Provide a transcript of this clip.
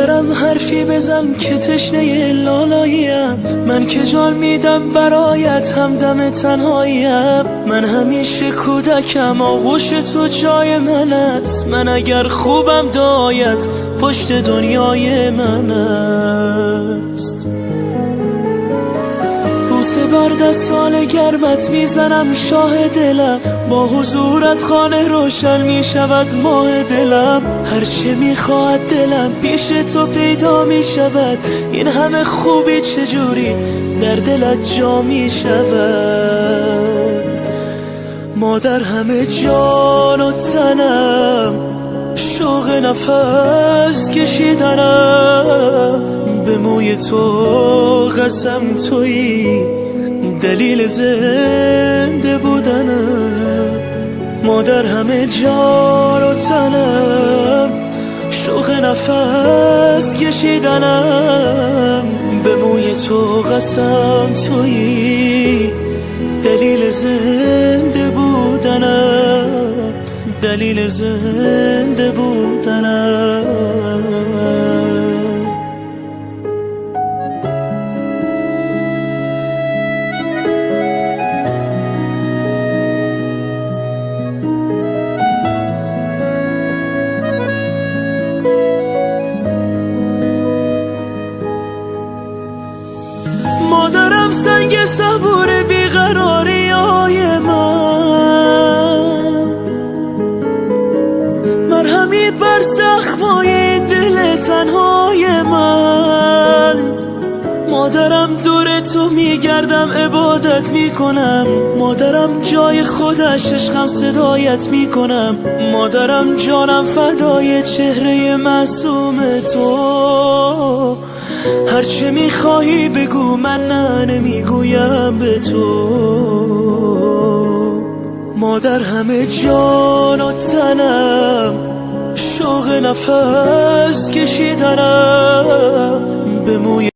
مادرم حرفی بزن که تشنه لالاییم، من که جان میدم برایت همدم تنهاییم. من همیشه کودکم، آغوش تو جای من است، من اگر خوبم دایت پشت دنیای من است. بوسه بر دستان گرمت میزنم شاه دلم، با حضورت خانه روشن میشود ماه دلم. هرچه میخواهد دلم پیش تو پیدا میشود، این همه خوبی چجوری در دلت جا میشود. مادر همه جان و تنم، شوق نفس کشیدنم، به موی تو قسم تویی دلیل زنده بودنم. مادر همه جان و تنم، شوق نفس کشیدنم، به موی تو قسم تویی دلیل زنده بودنم، دلیل زنده بودنم. مادرم سنگ صبور بیقراری های من، مرهمی بر زخمای دل تنهای من. مادرم دور تو میگردم عبادت میکنم، مادرم جای خودش عشقم صدایت میکنم. مادرم جانم فدای چهره معصوم تو، هرچه میخواهی بگو من نه نمیگویم به تو. مادر همه جان و تنم، شوق نفس کشیدنم، به موی